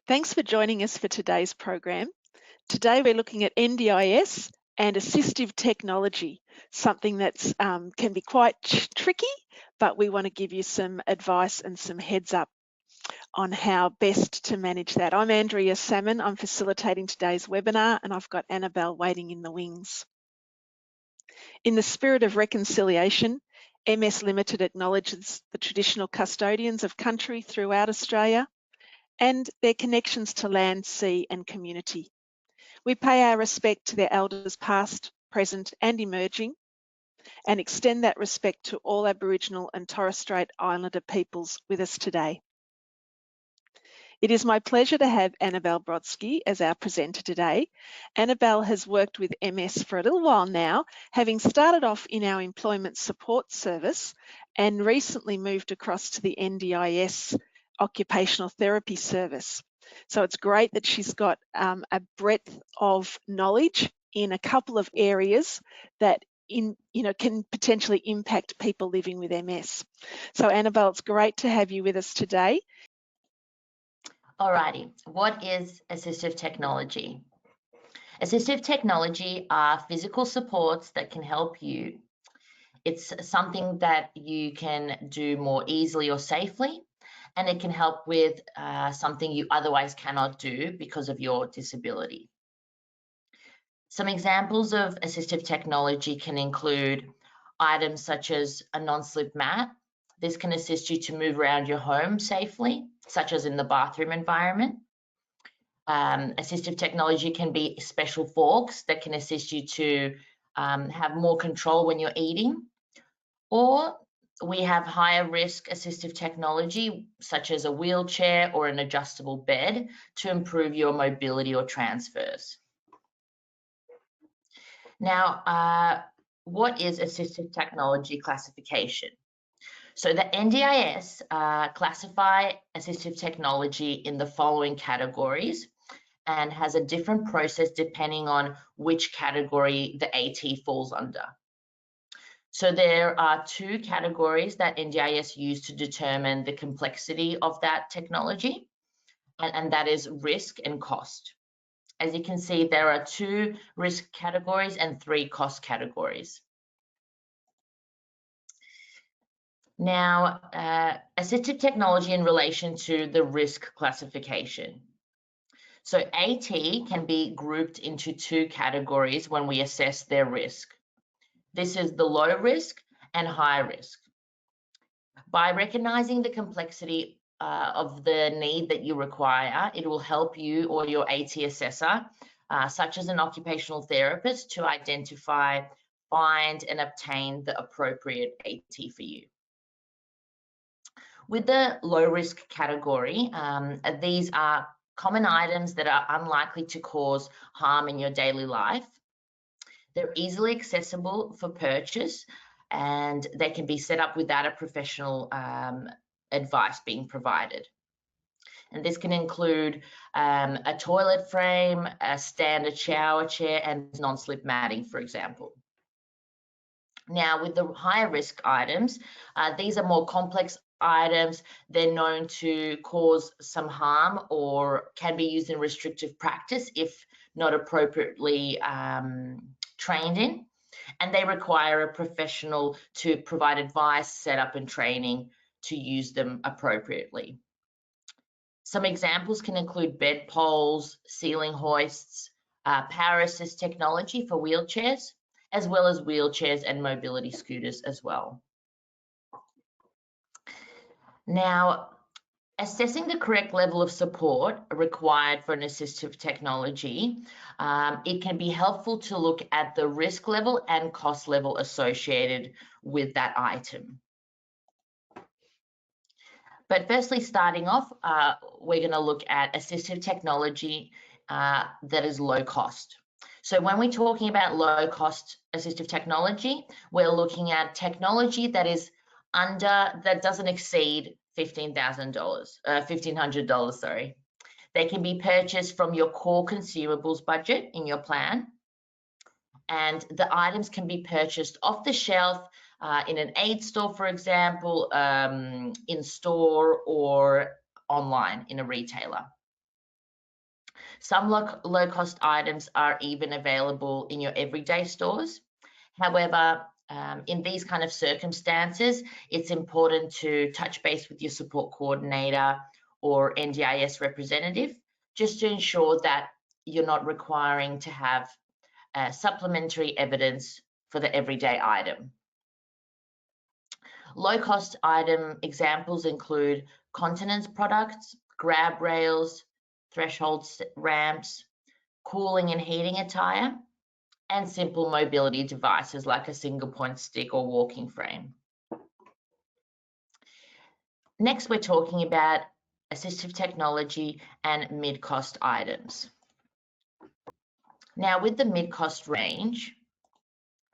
Thanks for joining us for today's program. Today we're looking at NDIS and assistive technology, something that's can be quite tricky, but we want to give you some advice and some heads up on how best to manage that. I'm Andrea Salmon, I'm facilitating today's webinar, and I've got Annabelle waiting in the wings. In the spirit of reconciliation, MS Limited acknowledges the traditional custodians of country throughout Australia and their connections to land, sea and community. We pay our respect to their elders past, present and emerging, and extend that respect to all Aboriginal and Torres Strait Islander peoples with us today. It is my pleasure to have Annabelle Brodsky as our presenter today. Annabelle has worked with MS for a little while now, having started off in our employment support service and recently moved across to the NDIS occupational therapy service. So it's great that she's got a breadth of knowledge in a couple of areas that can potentially impact people living with MS. So Annabelle, it's great to have you with us today. Alrighty, what is assistive technology? Assistive technology are physical supports that can help you. It's something that you can do more easily or safely, and it can help with something you otherwise cannot do because of your disability. Some examples of assistive technology can include items such as a non-slip mat. This can assist you to move around your home safely, such as in the bathroom environment. Assistive technology can be special forks that can assist you to have more control when you're eating. Or we have higher risk assistive technology, such as a wheelchair or an adjustable bed, to improve your mobility or transfers. Now, what is assistive technology classification? So the NDIS classify assistive technology in the following categories and has a different process depending on which category the AT falls under. So there are two categories that NDIS use to determine the complexity of that technology, and that is risk and cost. As you can see, there are 2 risk categories and 3 cost categories. Now, assistive technology in relation to the risk classification. So AT can be grouped into 2 categories when we assess their risk. This is the low risk and high risk. By recognizing the complexity of the need that you require, it will help you or your AT assessor, such as an occupational therapist, to identify, find and obtain the appropriate AT for you. With the low risk category, these are common items that are unlikely to cause harm in your daily life. They're easily accessible for purchase, and they can be set up without a professional advice being provided. And this can include a toilet frame, a standard shower chair, and non-slip matting, for example. Now, with the higher risk items, these are more complex items. They're known to cause some harm or can be used in restrictive practice if not appropriately trained in, and they require a professional to provide advice, setup and training to use them appropriately. Some examples can include bed poles, ceiling hoists, power assist technology for wheelchairs, as well as wheelchairs and mobility scooters as well. Now, assessing the correct level of support required for an assistive technology, it can be helpful to look at the risk level and cost level associated with that item. But firstly, starting off, we're going to look at assistive technology that is low cost. So when we're talking about low cost assistive technology, we're looking at technology that is that doesn't exceed $1,500, sorry. They can be purchased from your core consumables budget in your plan, and the items can be purchased off the shelf in an aid store, for example, in store or online in a retailer. Some low-cost items are even available in your everyday stores. However, in these kind of circumstances, it's important to touch base with your support coordinator or NDIS representative just to ensure that you're not requiring to have supplementary evidence for the everyday item. Low-cost item examples include continence products, grab rails, threshold ramps, cooling and heating attire, and simple mobility devices like a single point stick or walking frame. Next, we're talking about assistive technology and mid-cost items. Now, with the mid-cost range,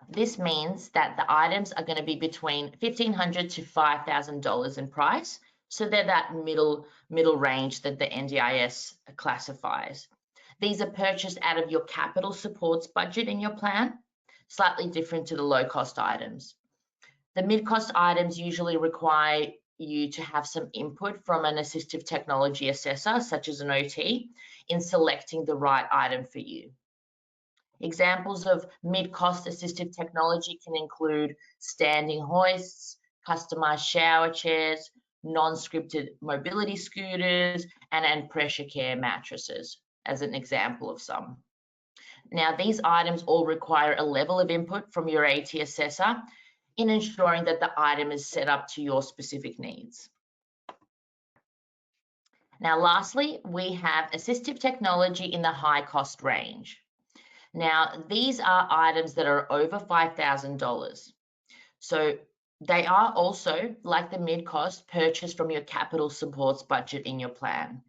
this means that the items are going to be between $1,500 to $5,000 in price. So they're that middle range that the NDIS classifies. These are purchased out of your capital supports budget in your plan, slightly different to the low-cost items. The mid-cost items usually require you to have some input from an assistive technology assessor, such as an OT, in selecting the right item for you. Examples of mid-cost assistive technology can include standing hoists, customized shower chairs, non-scripted mobility scooters, and pressure care mattresses, as an example of some. Now, these items all require a level of input from your AT assessor in ensuring that the item is set up to your specific needs. Now, lastly, we have assistive technology in the high cost range. Now, these are items that are over $5,000. So they are also, like the mid-cost, purchased from your capital supports budget in your plan.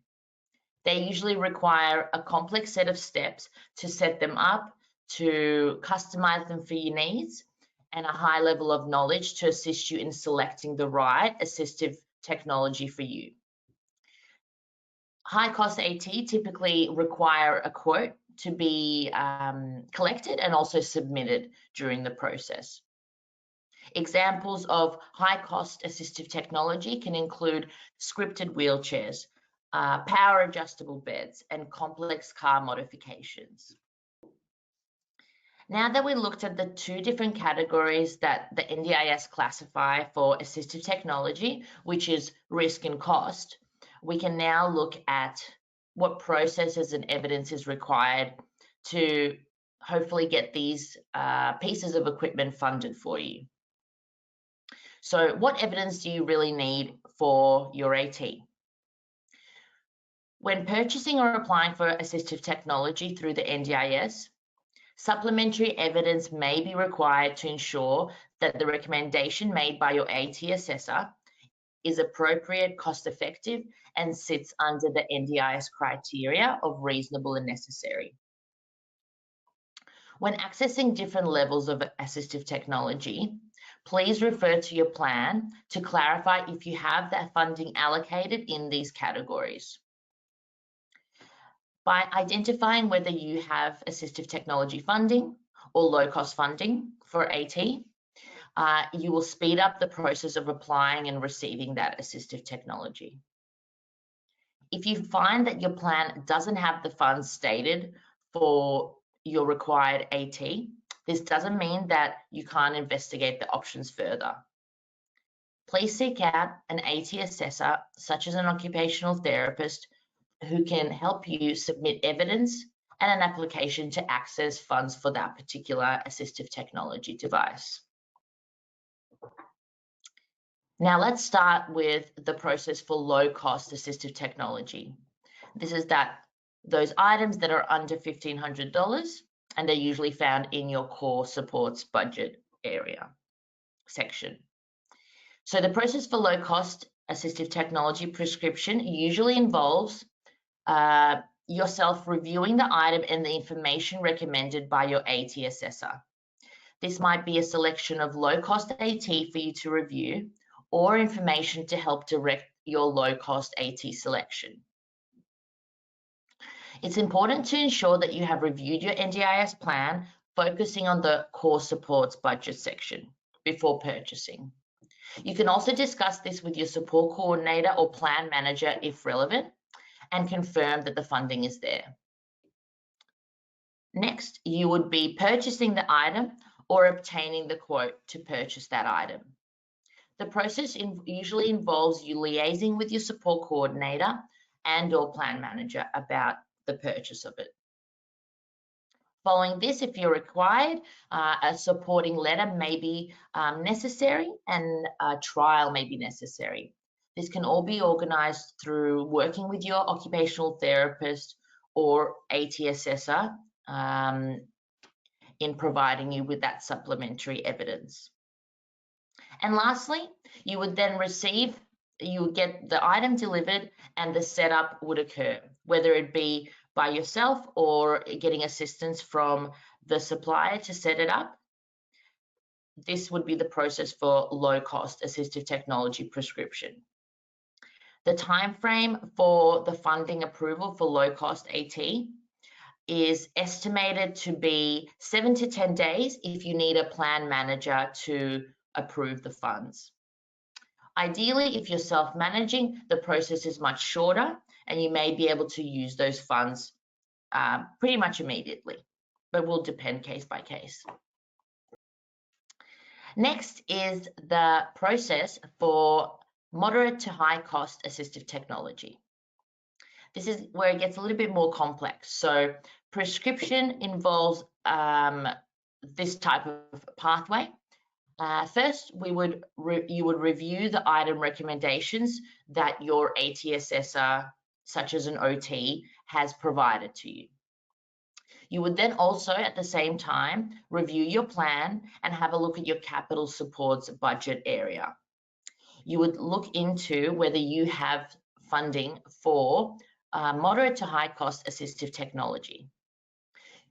They usually require a complex set of steps to set them up, to customize them for your needs, and a high level of knowledge to assist you in selecting the right assistive technology for you. High-cost AT typically require a quote to be collected and also submitted during the process. Examples of high-cost assistive technology can include scripted wheelchairs, power adjustable beds, and complex car modifications. Now that we looked at the two different categories that the NDIS classify for assistive technology, which is risk and cost, we can now look at what processes and evidence is required to hopefully get these pieces of equipment funded for you. So what evidence do you really need for your AT? When purchasing or applying for assistive technology through the NDIS, supplementary evidence may be required to ensure that the recommendation made by your AT assessor is appropriate, cost-effective, and sits under the NDIS criteria of reasonable and necessary. When accessing different levels of assistive technology, please refer to your plan to clarify if you have that funding allocated in these categories. By identifying whether you have assistive technology funding or low-cost funding for AT, you will speed up the process of applying and receiving that assistive technology. If you find that your plan doesn't have the funds stated for your required AT, this doesn't mean that you can't investigate the options further. Please seek out an AT assessor, such as an occupational therapist, who can help you submit evidence and an application to access funds for that particular assistive technology device. Now let's start with the process for low-cost assistive technology. This is those items that are under $1,500 and are usually found in your core supports budget area section. So the process for low-cost assistive technology prescription usually involves yourself reviewing the item and the information recommended by your AT assessor. This might be a selection of low-cost AT for you to review, or information to help direct your low-cost AT selection. It's important to ensure that you have reviewed your NDIS plan, focusing on the core supports budget section before purchasing. You can also discuss this with your support coordinator or plan manager if relevant, and confirm that the funding is there. Next, you would be purchasing the item or obtaining the quote to purchase that item. The process usually involves you liaising with your support coordinator and/or plan manager about the purchase of it. Following this, if you're required, a supporting letter may be necessary and a trial may be necessary. This can all be organised through working with your occupational therapist or AT assessor in providing you with that supplementary evidence. And lastly, you would then you would get the item delivered and the setup would occur, whether it be by yourself or getting assistance from the supplier to set it up. This would be the process for low-cost assistive technology prescription. The time frame for the funding approval for low-cost AT is estimated to be 7 to 10 days if you need a plan manager to approve the funds. Ideally, if you're self-managing, the process is much shorter and you may be able to use those funds pretty much immediately, but will depend case by case. Next is the process for moderate to high cost assistive technology. This is where it gets a little bit more complex. So prescription involves this type of pathway. First, you would review the item recommendations that your AT assessor, such as an OT, has provided to you. You would then also, at the same time, review your plan and have a look at your capital supports budget area. You would look into whether you have funding for moderate to high cost assistive technology.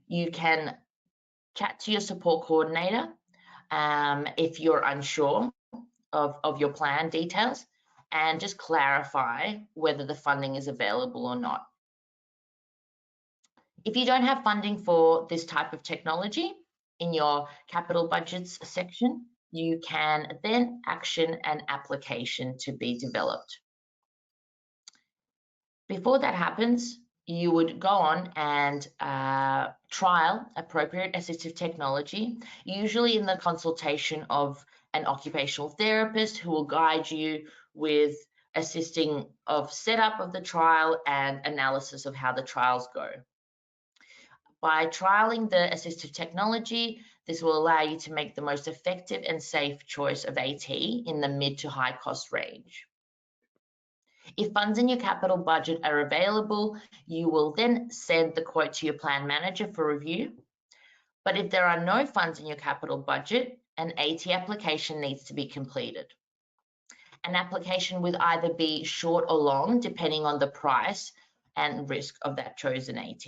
You can chat to your support coordinator if you're unsure of your plan details and just clarify whether the funding is available or not. If you don't have funding for this type of technology in your capital budgets section, you can then action an application to be developed. Before that happens, you would go on and trial appropriate assistive technology, usually in the consultation of an occupational therapist who will guide you with assisting of setup of the trial and analysis of how the trials go. By trialing the assistive technology, this will allow you to make the most effective and safe choice of AT in the mid to high cost range. If funds in your capital budget are available, you will then send the quote to your plan manager for review. But if there are no funds in your capital budget, an AT application needs to be completed. An application would either be short or long, depending on the price and risk of that chosen AT.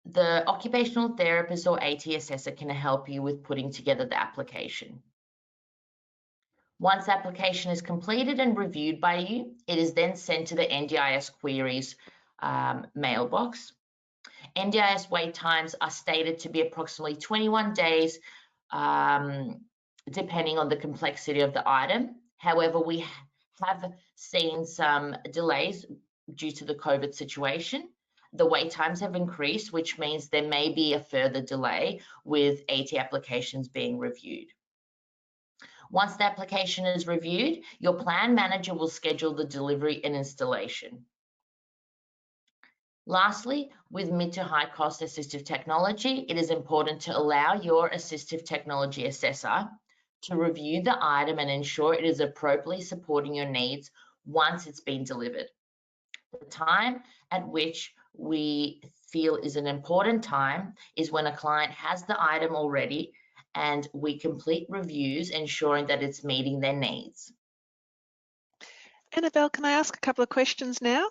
The occupational therapist or AT assessor can help you with putting together the application. Once the application is completed and reviewed by you, it is then sent to the NDIS queries mailbox. NDIS wait times are stated to be approximately 21 days, depending on the complexity of the item. However, we have seen some delays due to the COVID situation. The wait times have increased, which means there may be a further delay with AT applications being reviewed. Once the application is reviewed, your plan manager will schedule the delivery and installation. Lastly, with mid to high cost assistive technology, it is important to allow your assistive technology assessor to review the item and ensure it is appropriately supporting your needs once it's been delivered. The time at which we feel is an important time is when a client has the item already and we complete reviews ensuring that it's meeting their needs. Annabelle, can I ask a couple of questions now?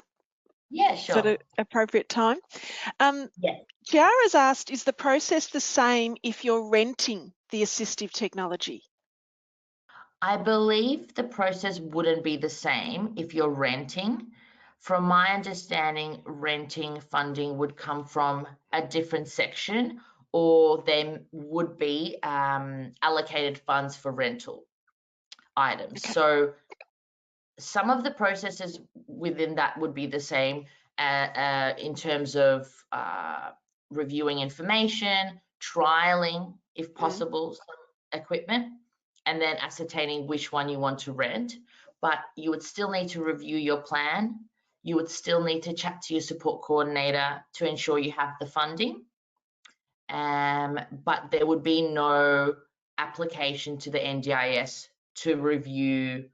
Yeah, sure. Is that an appropriate time? Yes. Chiara's asked, is the process the same if you're renting the assistive technology? I believe the process wouldn't be the same if you're renting. From my understanding, renting funding would come from a different section, or there would be allocated funds for rental items. Okay. So some of the processes within that would be the same, in terms of reviewing information, trialing, if possible, some equipment, and then ascertaining which one you want to rent. But you would still need to review your plan. You would still need to chat to your support coordinator to ensure you have the funding. But there would be no application to the NDIS to review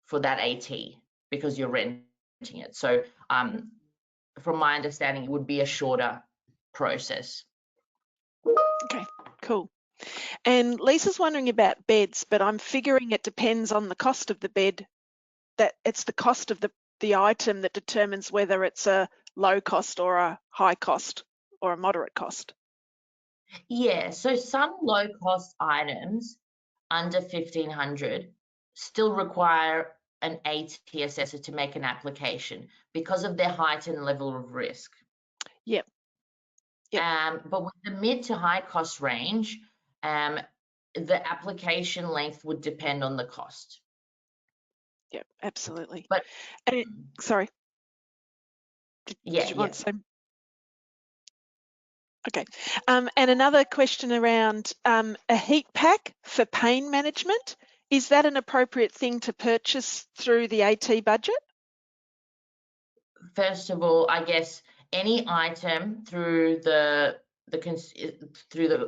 for that AT because you're renting it. So from my understanding, it would be a shorter process. Okay, cool. And Lisa's wondering about beds, but I'm figuring it depends on the cost of the bed, that it's the cost of the item that determines whether it's a low cost or a high cost or a moderate cost. Yeah, so some low cost items under 1,500 still require an AT assessor to make an application because of their heightened level of risk. Yep. But with the mid to high cost range, the application length would depend on the cost. Yep, absolutely. But sorry. Did you want to say? Okay. And another question around a heat pack for pain management. Is that an appropriate thing to purchase through the AT budget? First of all, I guess any item through the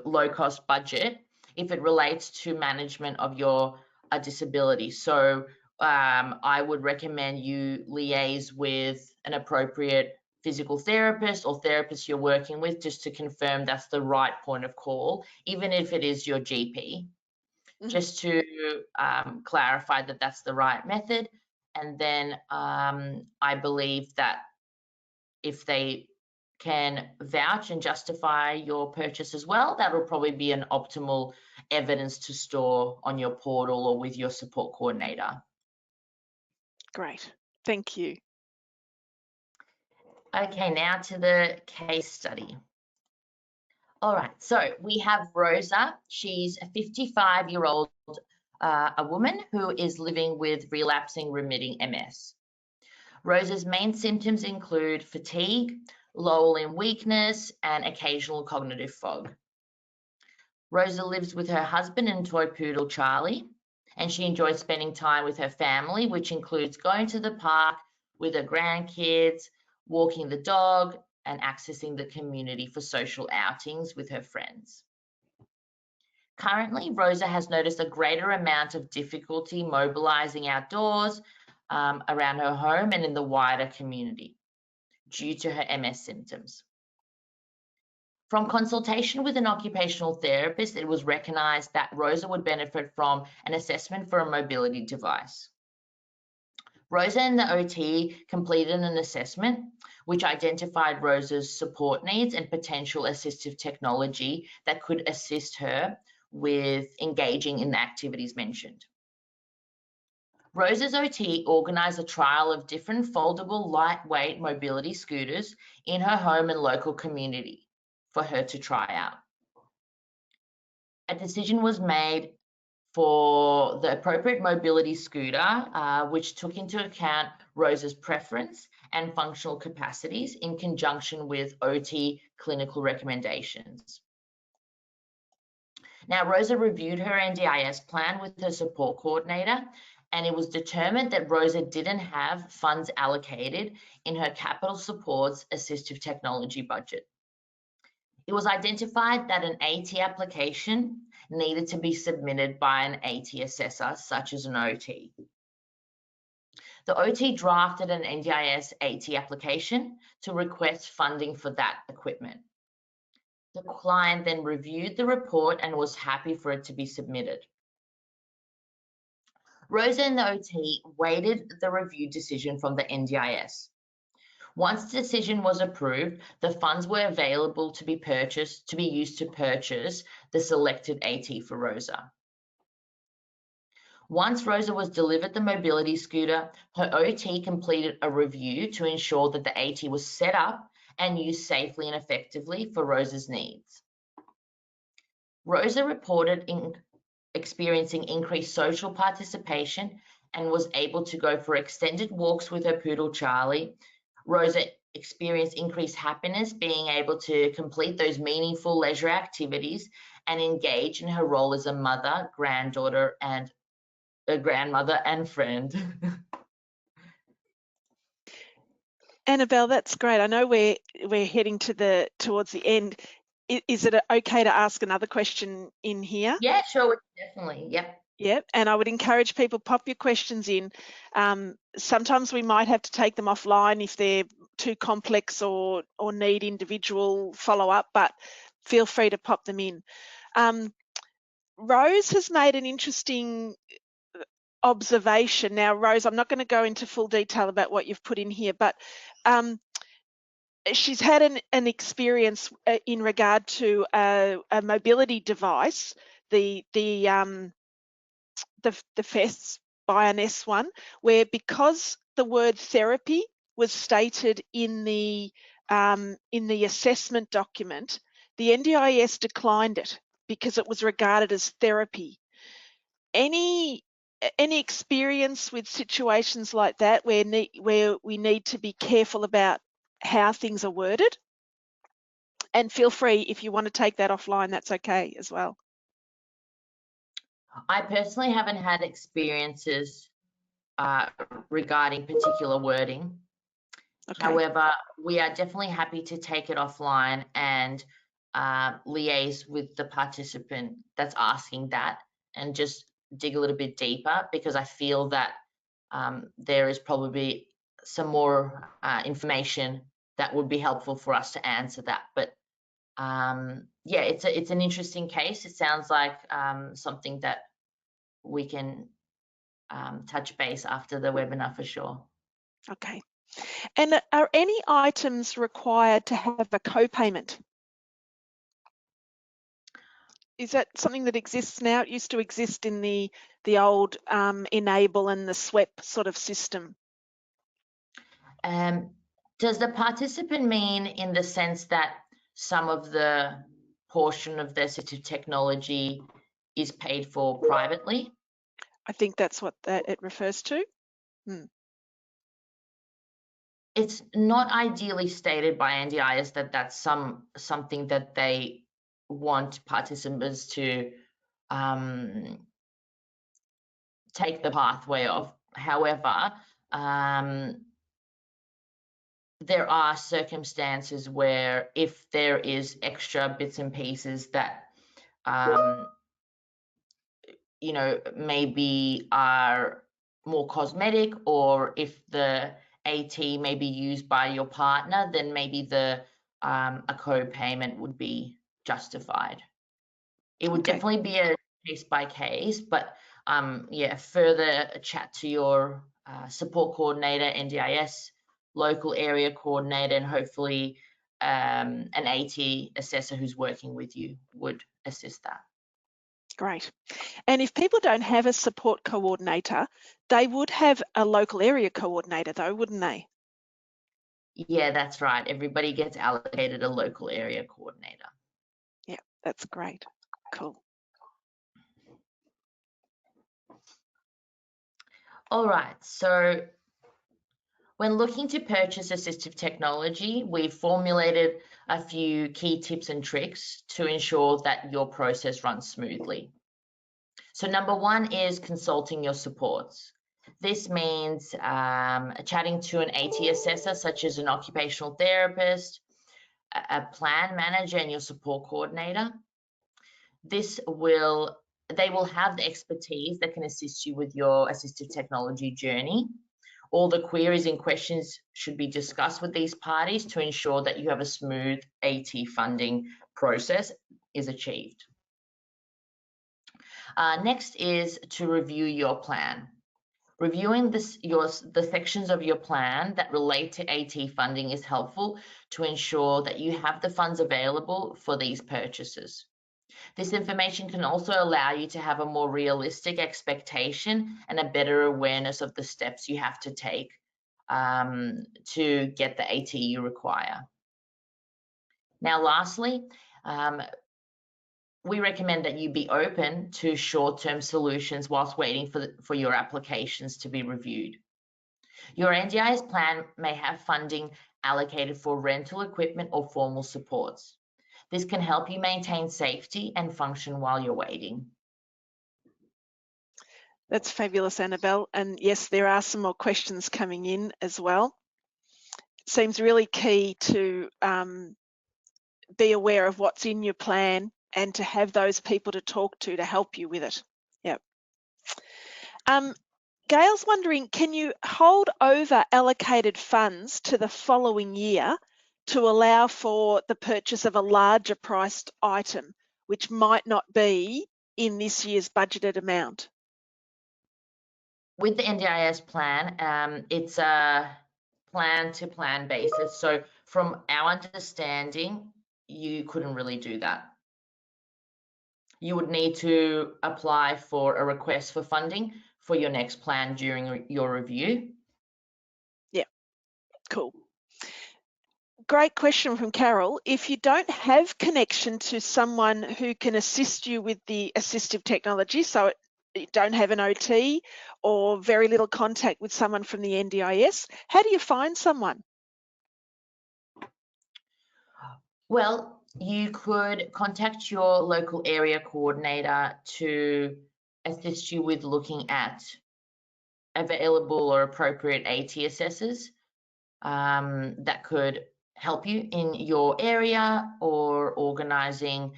low cost budget, if it relates to management of your disability. So I would recommend you liaise with an appropriate physical therapist or therapist you're working with just to confirm that's the right point of call, even if it is your GP, just to clarify that that's the right method. And then I believe that if they can vouch and justify your purchase as well, that will probably be an optimal evidence to store on your portal or with your support coordinator. Great, thank you. Okay, now to the case study. All right, so we have Rosa. She's a 55-year-old a woman who is living with relapsing remitting MS. Rosa's main symptoms include fatigue, low limb weakness, and occasional cognitive fog. Rosa lives with her husband and toy poodle Charlie, and she enjoys spending time with her family, which includes going to the park with her grandkids, walking the dog, and accessing the community for social outings with her friends. Currently, Rosa has noticed a greater amount of difficulty mobilizing outdoors around her home and in the wider community due to her MS symptoms. From consultation with an occupational therapist, it was recognized that Rosa would benefit from an assessment for a mobility device. Rosa and the OT completed an assessment which identified Rosa's support needs and potential assistive technology that could assist her with engaging in the activities mentioned. Rosa's OT organised a trial of different foldable lightweight mobility scooters in her home and local community for her to try out. A decision was made for the appropriate mobility scooter, which took into account Rosa's preference and functional capacities in conjunction with OT clinical recommendations. Now, Rosa reviewed her NDIS plan with her support coordinator, and it was determined that Rosa didn't have funds allocated in her capital supports assistive technology budget. It was identified that an AT application needed to be submitted by an AT assessor, such as an OT. The OT drafted an NDIS AT application to request funding for that equipment. The client then reviewed the report and was happy for it to be submitted. Rosa and the OT waited the review decision from the NDIS. Once the decision was approved, the funds were available to be used to purchase the selected AT for Rosa. Once Rosa was delivered the mobility scooter, her OT completed a review to ensure that the AT was set up and used safely and effectively for Rosa's needs. Rosa reported experiencing increased social participation and was able to go for extended walks with her poodle Charlie, Rosa experienced increased happiness being able to complete those meaningful leisure activities and engage in her role as a mother, granddaughter, and a grandmother and friend. Annabelle, that's great. I know we're heading towards the end. Is it okay to ask another question in here? Yeah, sure, definitely. Yep. Yep, and I would encourage people, pop your questions in. Sometimes we might have to take them offline if they're too complex or need individual follow-up, but feel free to pop them in. Rose has made an interesting observation. Now, Rose, I'm not going to go into full detail about what you've put in here, but she's had an experience in regard to a mobility device, the FES Bioness one, where because the word therapy was stated in the assessment document, the NDIS declined it because it was regarded as therapy. Any experience with situations like that where we need to be careful about how things are worded? And feel free, if you want to take that offline, that's okay as well. I personally haven't had experiences regarding particular wording. Okay. However, we are definitely happy to take it offline and liaise with the participant that's asking that and just dig a little bit deeper, because I feel that there is probably some more information that would be helpful for us to answer that. But yeah, it's an interesting case. It sounds like something that we can touch base after the webinar for sure. Okay. And are any items required to have a co-payment? Is that something that exists now? It used to exist in the old Enable and the SWEP sort of system. Does the participant mean in the sense that some of the portion of the assistive technology is paid for privately? I think that's what it refers to. It's not ideally stated by NDIS that that's something that they want participants to take the pathway of. However, there are circumstances where if there is extra bits and pieces that you know, maybe are more cosmetic, or if the AT may be used by your partner, then maybe a co-payment would be justified. It would definitely be a case by case, but yeah, further chat to your support coordinator, NDIS, local area coordinator, and hopefully an AT assessor who's working with you would assist that. Great. And if people don't have a support coordinator, they would have a local area coordinator though, wouldn't they? Yeah, that's right. Everybody gets allocated a local area coordinator. Yeah, that's great. Cool. All right, so when looking to purchase assistive technology, we've formulated a few key tips and tricks to ensure that your process runs smoothly. So number one is consulting your supports. This means chatting to an AT assessor, such as an occupational therapist, a plan manager, and your support coordinator. They will have the expertise that can assist you with your assistive technology journey. All the queries and questions should be discussed with these parties to ensure that you have a smooth AT funding process is achieved. Next is to review your plan. Reviewing the sections of your plan that relate to AT funding is helpful to ensure that you have the funds available for these purchases. This information can also allow you to have a more realistic expectation and a better awareness of the steps you have to take to get the AT you require. Now, lastly, we recommend that you be open to short-term solutions whilst waiting for your applications to be reviewed. Your NDIS plan may have funding allocated for rental equipment or formal supports. This can help you maintain safety and function while you're waiting. That's fabulous, Annabelle. And yes, there are some more questions coming in as well. It seems really key to be aware of what's in your plan and to have those people to talk to help you with it. Yep. Gail's wondering, can you hold over allocated funds to the following year to allow for the purchase of a larger priced item, which might not be in this year's budgeted amount? With the NDIS plan, it's a plan-to-plan basis. So from our understanding, you couldn't really do that. You would need to apply for a request for funding for your next plan during your review. Yeah, cool. Great question from Carol. If you don't have connection to someone who can assist you with the assistive technology, so you don't have an OT or very little contact with someone from the NDIS, how do you find someone? Well, you could contact your local area coordinator to assist you with looking at available or appropriate AT assessors that could help you in your area, or organising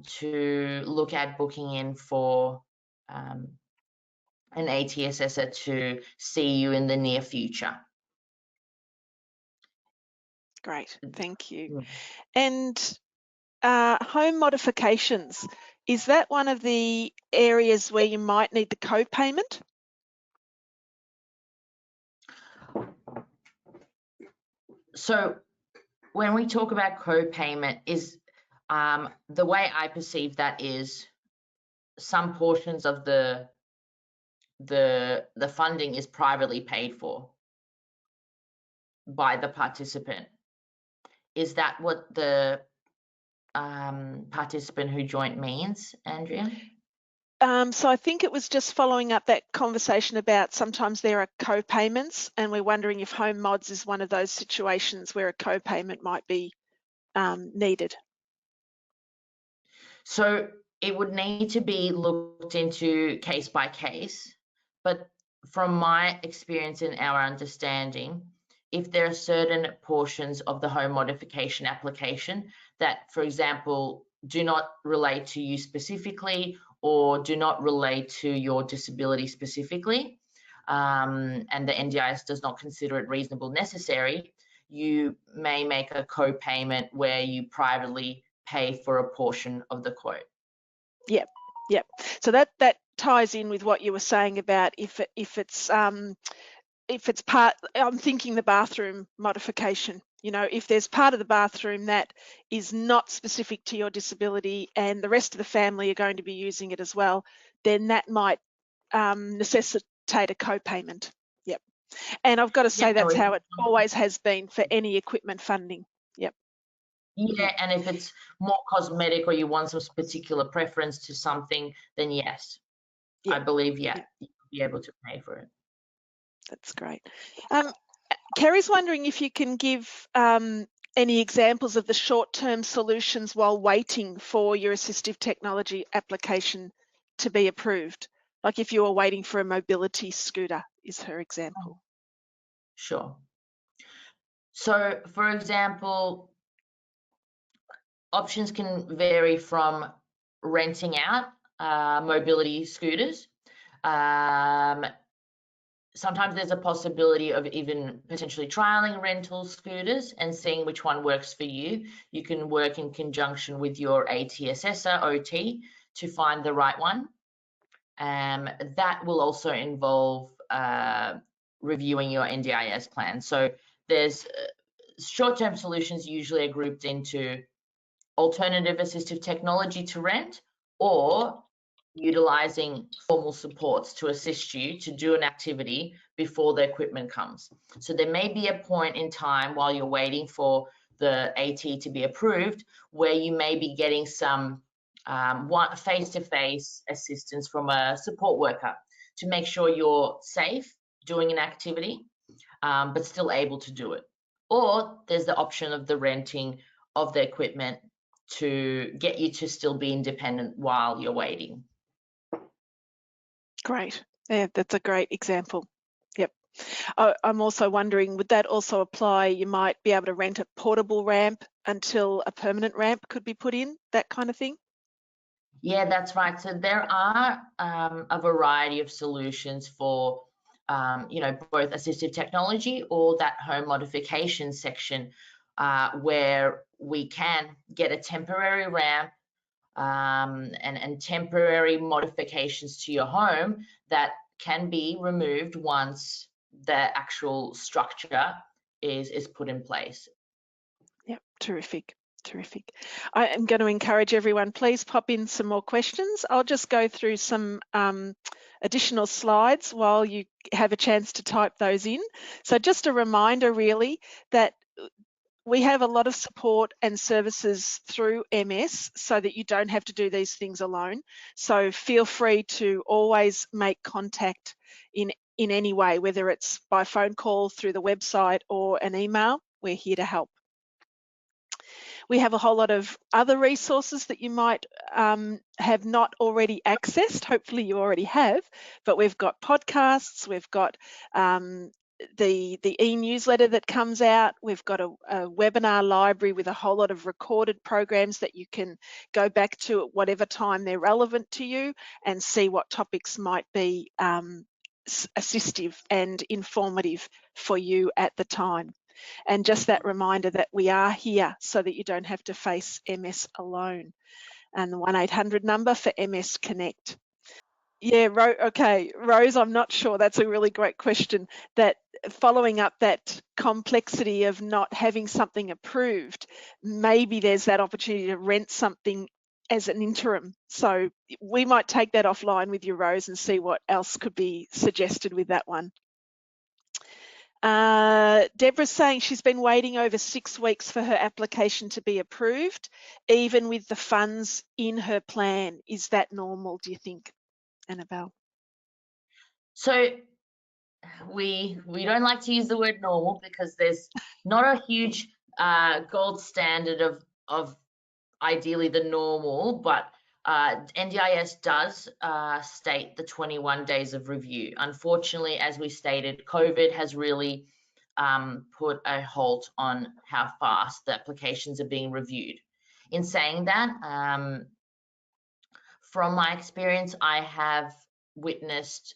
to look at booking in for an AT assessor to see you in the near future. Great, thank you. Mm. And home modifications, is that one of the areas where you might need the co-payment? So when we talk about co-payment, is the way I perceive that is some portions of the funding is privately paid for by the participant. Is that what the participant who joined means, Andrea? So I think it was just following up that conversation about sometimes there are co-payments, and we're wondering if home mods is one of those situations where a co-payment might be needed. So it would need to be looked into case by case, but from my experience and our understanding, if there are certain portions of the home modification application that, for example, do not relate to you specifically or do not relate to your disability specifically, and the NDIS does not consider it reasonable necessary, you may make a co-payment where you privately pay for a portion of the quote. Yep. So that ties in with what you were saying about if it's part, I'm thinking the bathroom modification. You know, if there's part of the bathroom that is not specific to your disability and the rest of the family are going to be using it as well, then that might necessitate a co-payment. Yep. And I've got to say that's how it always has been for any equipment funding. Yep. Yeah, and if it's more cosmetic or you want some particular preference to something, then yes, I believe, you'll be able to pay for it. That's great. Kerry's wondering if you can give any examples of the short-term solutions while waiting for your assistive technology application to be approved. Like if you were waiting for a mobility scooter, is her example. Sure. So, for example, options can vary from renting out mobility scooters. Sometimes there's a possibility of even potentially trialing rental scooters and seeing which one works for you. You can work in conjunction with your AT assessor, OT, to find the right one. That will also involve reviewing your NDIS plan. So there's short-term solutions usually are grouped into alternative assistive technology to rent, or utilizing formal supports to assist you to do an activity before the equipment comes. So there may be a point in time while you're waiting for the AT to be approved where you may be getting some face-to-face assistance from a support worker to make sure you're safe doing an activity, but still able to do it. Or there's the option of the renting of the equipment to get you to still be independent while you're waiting. Great. Yeah, that's a great example. Yep. I'm also wondering, would that also apply? You might be able to rent a portable ramp until a permanent ramp could be put in, that kind of thing? Yeah, that's right. So there are a variety of solutions for, both assistive technology or that home modification section, where we can get a temporary ramp and temporary modifications to your home that can be removed once the actual structure is put in place. Yep, terrific. Terrific. I am going to encourage everyone, please pop in some more questions. I'll just go through some additional slides while you have a chance to type those in. So just a reminder really that we have a lot of support and services through MS so that you don't have to do these things alone. So feel free to always make contact in any way, whether it's by phone call, through the website or an email. We're here to help. We have a whole lot of other resources that you might have not already accessed. Hopefully you already have, but we've got podcasts, we've got the e-newsletter that comes out, we've got a webinar library with a whole lot of recorded programs that you can go back to at whatever time they're relevant to you and see what topics might be assistive and informative for you at the time. And just that reminder that we are here so that you don't have to face MS alone. And the 1-800 number for MS Connect. Yeah, okay, Rose, I'm not sure. That's a really great question. That following up that complexity of not having something approved, maybe there's that opportunity to rent something as an interim. So we might take that offline with you, Rose, and see what else could be suggested with that one. Deborah's saying she's been waiting over 6 weeks for her application to be approved, even with the funds in her plan. Is that normal, do you think, Annabelle? So we don't like to use the word normal because there's not a huge gold standard of ideally the normal, but NDIS does state the 21 days of review. Unfortunately, as we stated, COVID has really put a halt on how fast the applications are being reviewed. In saying that, from my experience, I have witnessed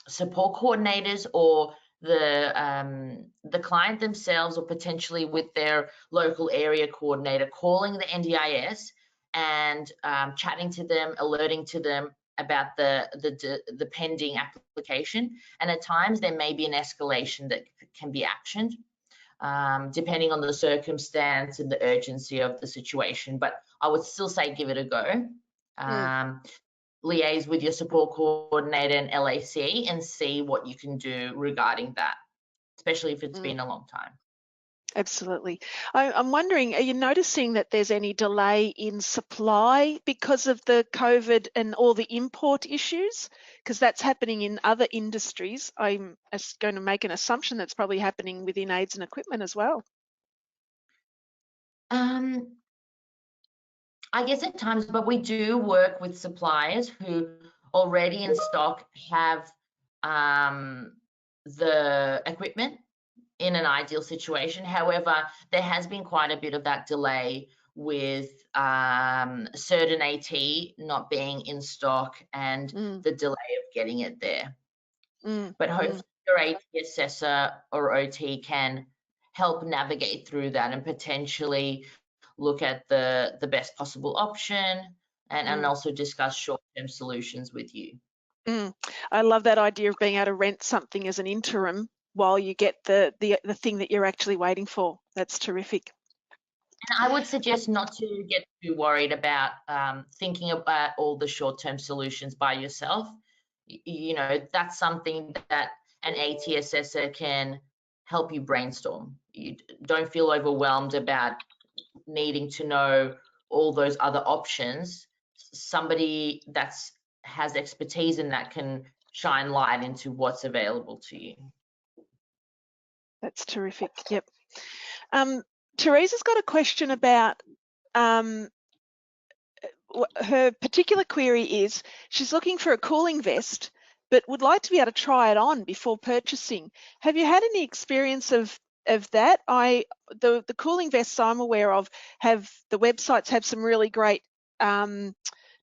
support coordinators or the client themselves, or potentially with their local area coordinator, calling the NDIS and chatting to them, alerting to them about the pending application. And at times there may be an escalation that can be actioned, depending on the circumstance and the urgency of the situation. But I would still say give it a go. Liaise with your support coordinator and LAC and see what you can do regarding that, especially if it's been a long time. Absolutely. I'm wondering, are you noticing that there's any delay in supply because of the COVID and all the import issues? Because that's happening in other industries. I'm going to make an assumption that's probably happening within aids and equipment as well. I guess at times, but we do work with suppliers who already in stock have the equipment in an ideal situation. However, there has been quite a bit of that delay with certain AT not being in stock and the delay of getting it there. But hopefully your AT assessor or OT can help navigate through that and potentially look at the best possible option and also discuss short-term solutions with you. I love that idea of being able to rent something as an interim while you get the thing that you're actually waiting for. That's terrific. And I would suggest not to get too worried about thinking about all the short-term solutions by yourself. You know, that's something that an AT assessor can help you brainstorm. You don't feel overwhelmed about needing to know all those other options. Somebody that's has expertise in that can shine light into what's available to you. That's terrific. Yep. Teresa's got a question about her particular query is she's looking for a cooling vest, but would like to be able to try it on before purchasing. Have you had any experience of that? The cooling vests I'm aware of the websites have some really great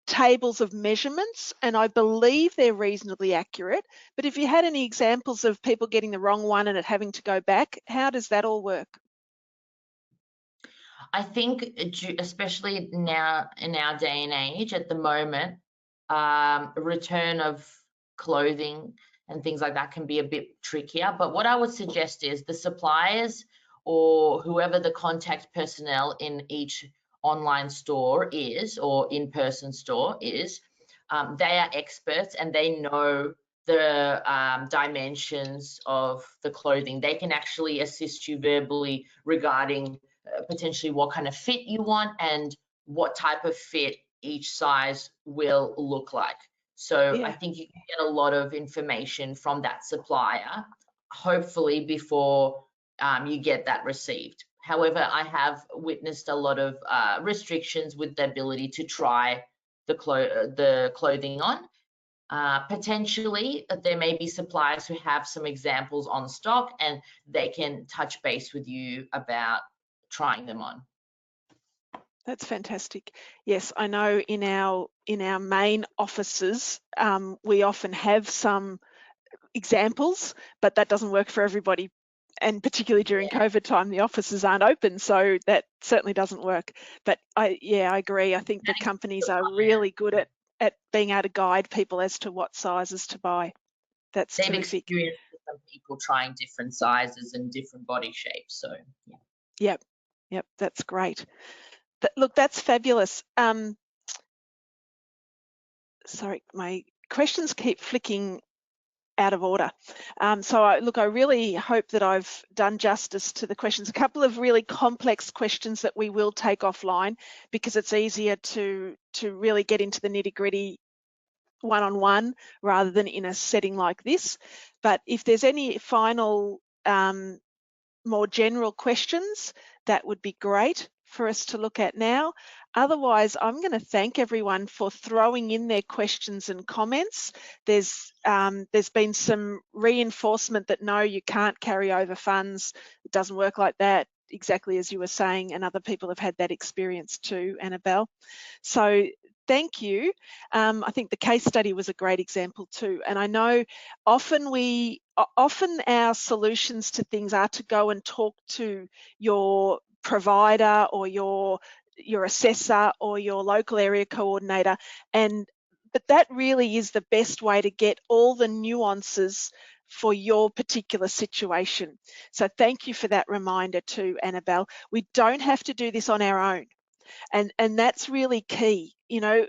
tables of measurements, and I believe they're reasonably accurate. But if you had any examples of people getting the wrong one and it having to go back, how does that all work? I think, especially now in our day and age, at the moment, return of clothing and things like that can be a bit trickier. But what I would suggest is the suppliers or whoever the contact personnel in each online store is, or in-person store is, they are experts and they know the dimensions of the clothing. They can actually assist you verbally regarding potentially what kind of fit you want and what type of fit each size will look like. So Yeah. I think you can get a lot of information from that supplier, hopefully before you get that received. However, I have witnessed a lot of restrictions with the ability to try the clothing on. Potentially, there may be suppliers who have some examples on stock and they can touch base with you about trying them on. That's fantastic. Yes, I know in our main offices, we often have some examples, but that doesn't work for everybody. And particularly during COVID time, the offices aren't open, so that certainly doesn't work. But I agree. I think the companies are really good at being able to guide people as to what sizes to buy. That's They've terrific. experienced some people trying different sizes and different body shapes. So yeah. Yep, that's great. Look, that's fabulous. Sorry, my questions keep flicking out of order. I really hope that I've done justice to the questions. A couple of really complex questions that we will take offline because it's easier to really get into the nitty-gritty one-on-one rather than in a setting like this. But if there's any final more general questions, that would be great for us to look at now. Otherwise, I'm going to thank everyone for throwing in their questions and comments. There's been some reinforcement that no, you can't carry over funds. It doesn't work like that, exactly as you were saying, and other people have had that experience too, Annabelle. So thank you. I think the case study was a great example too. And I know often our solutions to things are to go and talk to your provider or your assessor or your local area coordinator, but that really is the best way to get all the nuances for your particular situation. So thank you for that reminder too, Annabelle. We don't have to do this on our own. And that's really key. You know,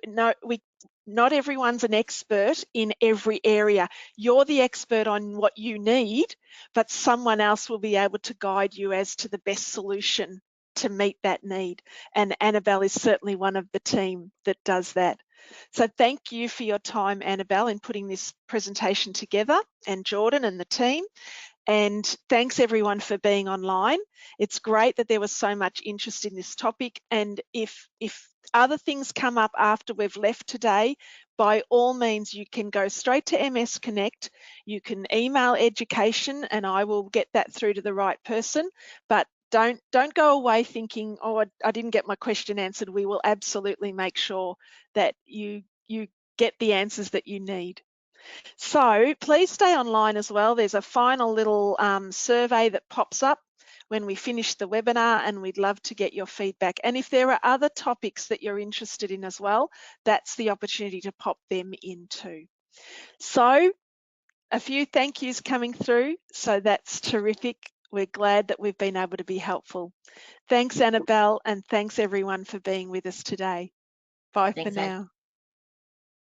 not everyone's an expert in every area. You're the expert on what you need, but someone else will be able to guide you as to the best solution to meet that need. And Annabelle is certainly one of the team that does that. So thank you for your time, Annabelle, in putting this presentation together, and Jordan and the team. And thanks everyone for being online. It's great that there was so much interest in this topic. And if other things come up after we've left today, by all means, you can go straight to MS Connect. You can email education and I will get that through to the right person. But don't go away thinking, oh, I didn't get my question answered. We will absolutely make sure that you get the answers that you need. So please stay online as well. There's a final little survey that pops up when we finish the webinar, and we'd love to get your feedback. And if there are other topics that you're interested in as well, that's the opportunity to pop them in too. So a few thank yous coming through. So that's terrific. We're glad that we've been able to be helpful. Thanks, Annabelle, and thanks everyone for being with us today. Bye for now.